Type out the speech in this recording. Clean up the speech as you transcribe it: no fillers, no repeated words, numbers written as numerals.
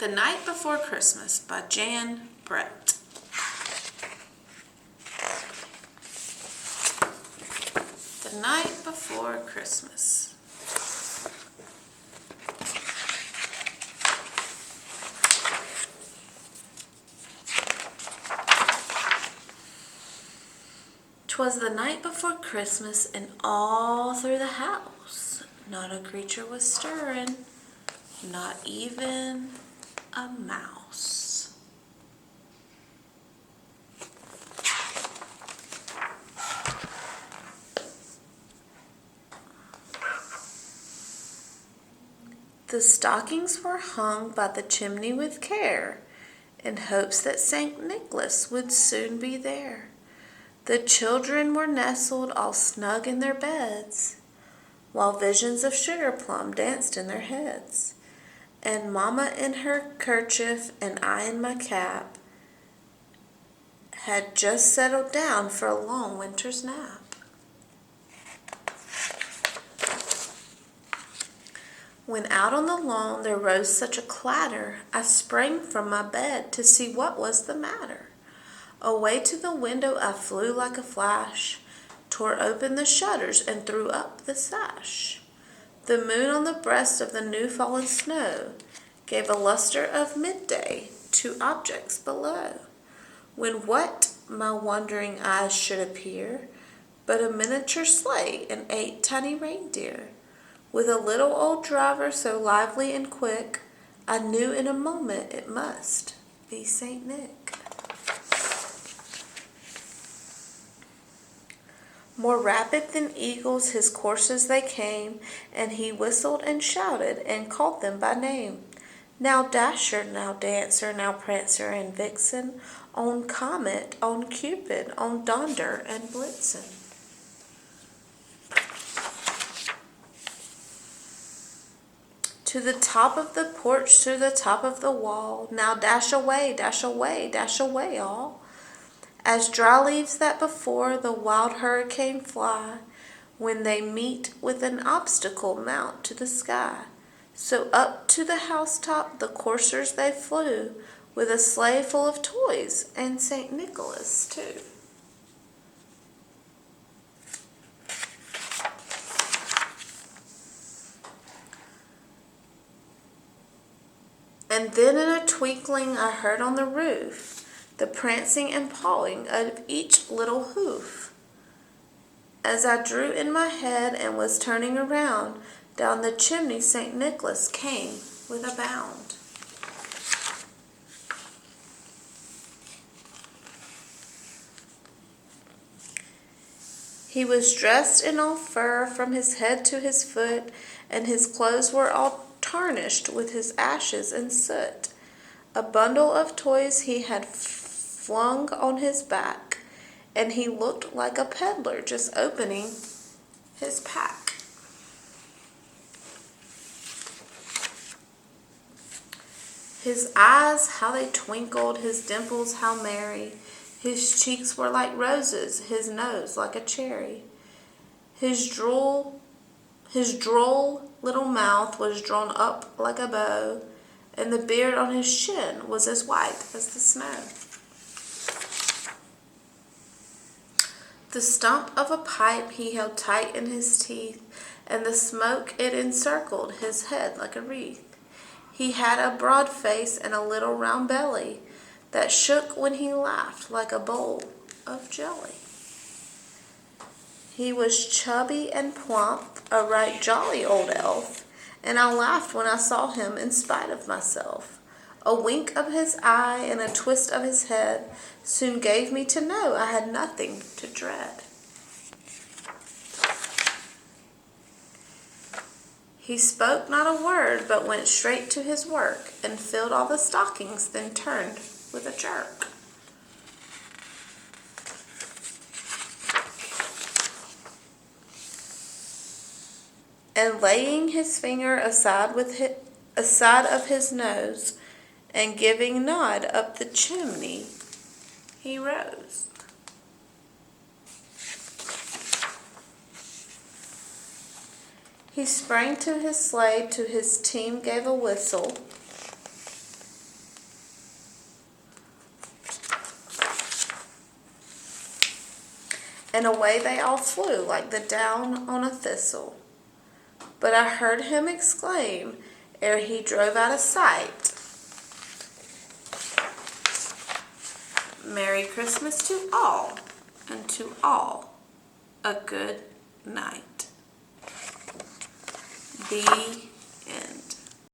The Night Before Christmas by Jan Brett. The night before Christmas. "'Twas the night before Christmas, and all through the house not a creature was stirring, not even a mouse. The stockings were hung by the chimney with care, in hopes that St. Nicholas would soon be there. The children were nestled all snug in their beds, while visions of sugar plum danced in their heads. And Mama in her kerchief and I in my cap had just settled down for a long winter's nap. When out on the lawn there rose such a clatter, I sprang from my bed to see what was the matter. Away to the window I flew like a flash, tore open the shutters and threw up the sash. The moon on the breast of the new-fallen snow gave a luster of midday to objects below, when what my wondering eyes should appear but a miniature sleigh and 8 tiny reindeer, with a little old driver so lively and quick, I knew in a moment it must be St. Nick. More rapid than eagles his coursers they came, and he whistled and shouted and called them by name. Now Dasher, now Dancer, now Prancer and Vixen, on Comet, on Cupid, on Donder and Blitzen. To the top of the porch, to the top of the wall, now dash away, dash away, dash away all. As dry leaves that before the wild hurricane fly, when they meet with an obstacle mount to the sky. So up to the housetop the coursers they flew, with a sleigh full of toys and St. Nicholas too. And then in a twinkling I heard on the roof the prancing and pawing of each little hoof. As I drew in my head and was turning around, down the chimney St. Nicholas came with a bound. He was dressed in all fur from his head to his foot, and his clothes were all tarnished with his ashes and soot. A bundle of toys he had flung on his back, and he looked like a peddler just opening his pack. His eyes, how they twinkled, his dimples, how merry. His cheeks were like roses, his nose like a cherry. His droll little mouth was drawn up like a bow, and the beard on his chin was as white as the snow. The stump of a pipe he held tight in his teeth, and the smoke it encircled his head like a wreath. He had a broad face and a little round belly that shook when he laughed like a bowl of jelly. He was chubby and plump, a right jolly old elf, and I laughed when I saw him in spite of myself. A wink of his eye and a twist of his head soon gave me to know I had nothing to dread. He spoke not a word, but went straight to his work, and filled all the stockings, then turned with a jerk. And laying his finger aside of his nose, and giving nod up the chimney, he rose. He sprang to his sleigh, to his team gave a whistle, and away they all flew like the down on a thistle. But I heard him exclaim, ere he drove out of sight, Merry Christmas to all, and to all a good night. The